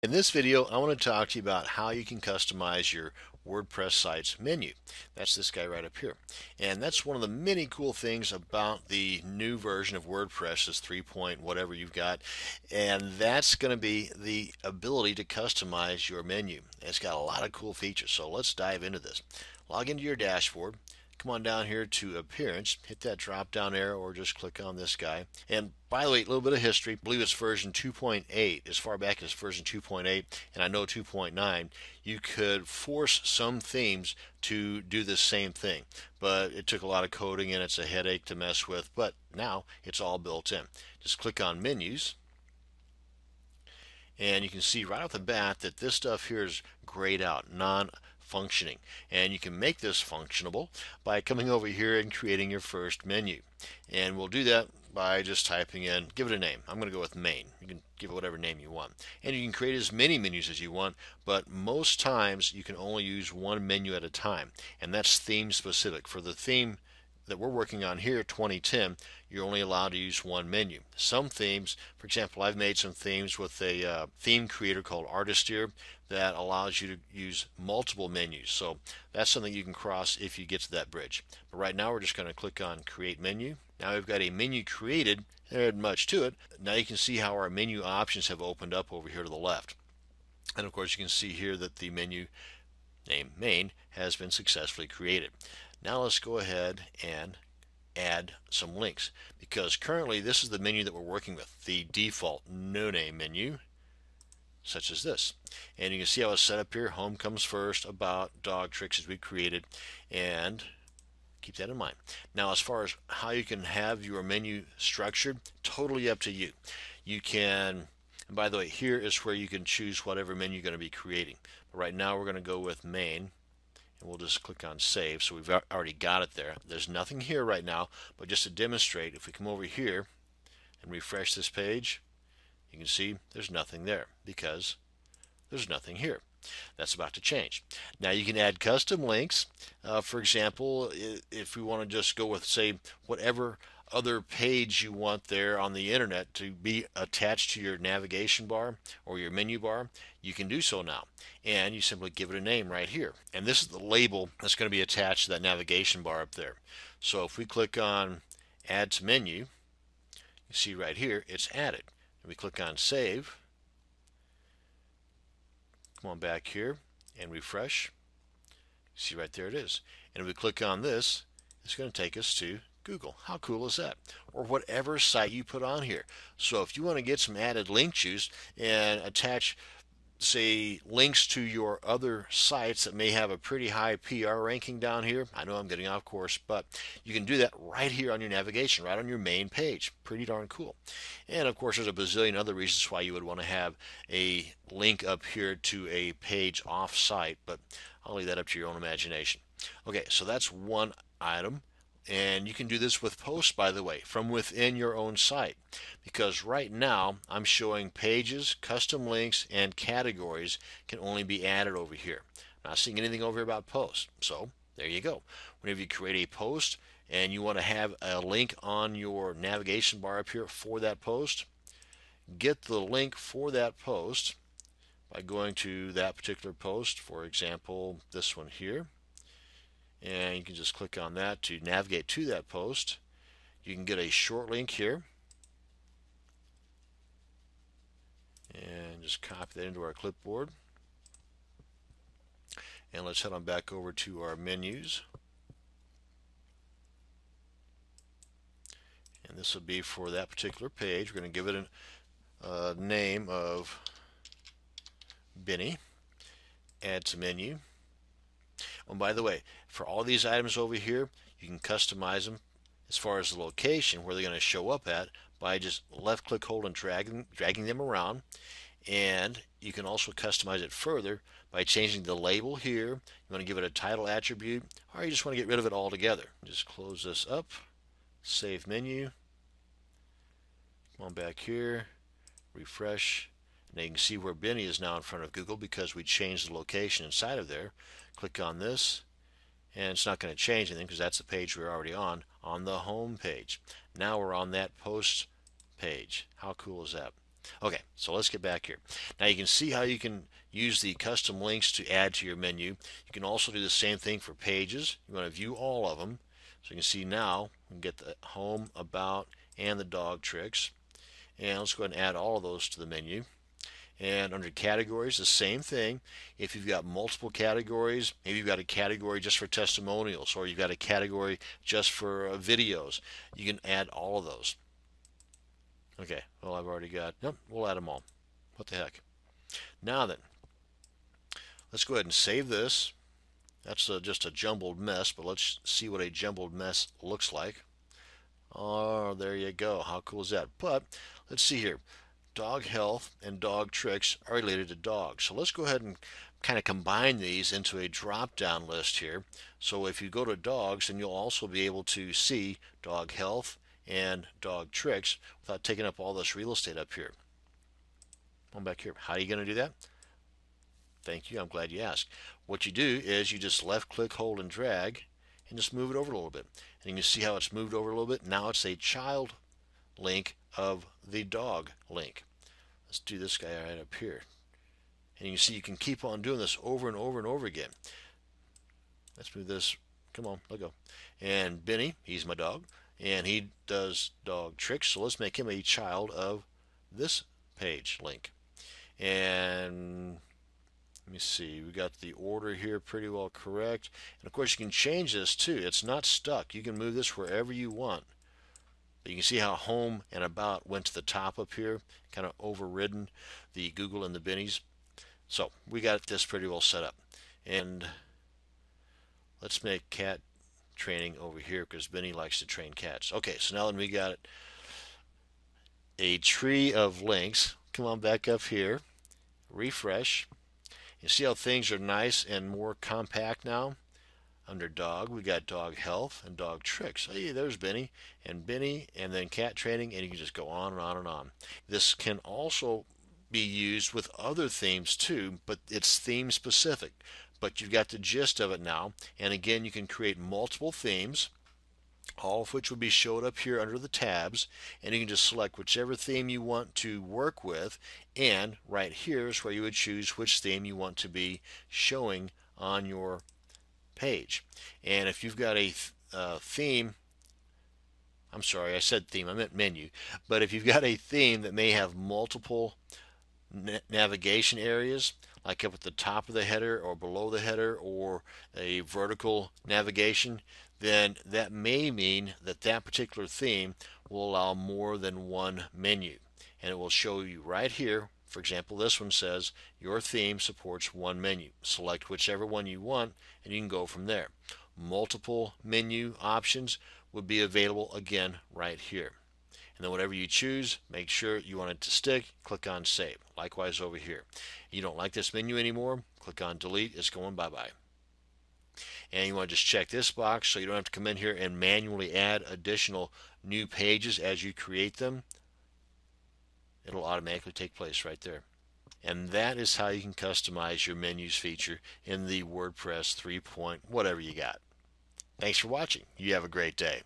In this video, I want to talk to you about how you can customize your WordPress site's menu. That's this guy right up here. And that's one of the many cool things about the new version of WordPress, is 3 point whatever you've got. And that's going to be the ability to customize your menu. It's got a lot of cool features. So let's dive into this. Log into your dashboard. Come on down here to Appearance, hit that drop down arrow or just click on this guy. And by the way, a little bit of history. I believe it's version 2.8, as far back as version 2.8, and I know 2.9. You could force some themes to do the same thing, but it took a lot of coding and it's a headache to mess with. But now it's all built in. Just click on Menus, and you can see right off the bat that this stuff here is grayed out, non-functioning, and you can make this functionable by coming over here and creating your first menu. And we'll do that by just typing in, give it a name. I'm going to go with main. You can give it whatever name you want, and you can create as many menus as you want, but most times you can only use one menu at a time, and that's theme specific. For the theme that we're working on here, 2010, you're only allowed to use one menu. Some themes, for example, I've made some themes with a theme creator called Artisteer that allows you to use multiple menus. So that's something you can cross if you get to that bridge. But right now we're just going to click on Create Menu. Now we've got a menu created. There isn't much to it. Now you can see how our menu options have opened up over here to the left. And of course you can see here that the menu name main has been successfully created. Now let's go ahead and add some links, because currently this is the menu that we're working with, the default no name menu, such as this. And you can see how it's set up here. Home comes first, about, dog, tricks as we created, and keep that in mind. Now as far as how you can have your menu structured, totally up to you. You can, and by the way, here is where you can choose whatever menu you're going to be creating. But right now we're going to go with main, and we'll just click on save. So we've already got it there. There's nothing here right now, but just to demonstrate, if we come over here and refresh this page, you can see there's nothing there because there's nothing here. That's about to change. Now you can add custom links. For example, if we want to just go with, say, whatever other page you want there on the internet to be attached to your navigation bar or your menu bar, you can do so now. And you simply give it a name right here. And this is the label that's going to be attached to that navigation bar up there. So if we click on Add to Menu, you see right here it's added. And we click on Save. Come on back here and refresh. See right there it is. And if we click on this, it's going to take us to Google. How cool is that? Or whatever site you put on here. So if you want to get some added link juice and attach, say, links to your other sites that may have a pretty high PR ranking down here, I know I'm getting off course, but you can do that right here on your navigation, right on your main page. Pretty darn cool. And of course there's a bazillion other reasons why you would want to have a link up here to a page off site, but I'll leave that up to your own imagination. Okay, so that's one item. And you can do this with posts, by the way, from within your own site. Because right now, I'm showing pages, custom links, and categories can only be added over here. I'm not seeing anything over here about posts. So, there you go. Whenever you create a post and you want to have a link on your navigation bar up here for that post, get the link for that post by going to that particular post. For example, this one here. And you can just click on that to navigate to that post. You can get a short link here and just copy that into our clipboard. And let's head on back over to our menus. And this will be for that particular page. We're going to give it a name of Benny. Add to menu. Oh, by the way, for all these items over here, you can customize them as far as the location where they're going to show up at by just left click, hold, and dragging them around. And you can also customize it further by changing the label here. You want to give it a title attribute, or you just want to get rid of it altogether. Just close this up, save menu, come on back here, refresh. Now you can see where Benny is now in front of Google because we changed the location inside of there. Click on this, and it's not going to change anything because that's the page we're already on the home page. Now we're on that post page. How cool is that? Okay, so let's get back here. Now you can see how you can use the custom links to add to your menu. You can also do the same thing for pages. You want to view all of them. So you can see now we can get the home, about, and the dog tricks. And let's go ahead and add all of those to the menu. And under categories, the same thing. If you've got multiple categories, maybe you've got a category just for testimonials, or you've got a category just for videos, you can add all of those. Okay, well, I've already got, nope, we'll add them all. What the heck? Now then, let's go ahead and save this. That's just a jumbled mess, but let's see what a jumbled mess looks like. Oh, there you go. How cool is that? But let's see here. Dog health and dog tricks are related to dogs. So let's go ahead and kind of combine these into a drop-down list here. So if you go to dogs, then you'll also be able to see dog health and dog tricks without taking up all this real estate up here. Come back here. How are you going to do that? Thank you. I'm glad you asked. What you do is you just left click, hold, and drag, and just move it over a little bit. And you can see how it's moved over a little bit. Now it's a child link of the dog link. Let's do this guy right up here. And you can see you can keep on doing this over and over and over again. Let's move this. Come on, let go. And Benny, he's my dog, and he does dog tricks. So let's make him a child of this page link. And let me see, we got the order here pretty well correct. And of course you can change this too. It's not stuck. You can move this wherever you want. But you can see how home and about went to the top up here, kind of overridden the Google and the Bennies. So we got this pretty well set up. And let's make cat training over here because Benny likes to train cats. Okay, so now then we got a tree of links. Come on back up here. Refresh. You see how things are nice and more compact now? Under dog, we got dog health and dog tricks. Hey, there's Benny, and then cat training, and you can just go on and on and on. This can also be used with other themes too, but it's theme specific. But you've got the gist of it now. And again, you can create multiple themes, all of which will be showed up here under the tabs, and you can just select whichever theme you want to work with, and right here is where you would choose which theme you want to be showing on your page. And if you've got a theme, I'm sorry, I said theme, I meant menu, but if you've got a theme that may have multiple navigation areas, like up at the top of the header or below the header or a vertical navigation, then that may mean that that particular theme will allow more than one menu. And it will show you right here. For example, this one says your theme supports one menu. Select whichever one you want and you can go from there. Multiple menu options would be available again right here. And then whatever you choose, make sure you want it to stick, click on save. Likewise over here. You don't like this menu anymore, click on delete, it's going bye-bye. And you want to just check this box so you don't have to come in here and manually add additional new pages as you create them. It'll automatically take place right there. And that is how you can customize your menus feature in the WordPress 3 point whatever you got. Thanks for watching. You have a great day.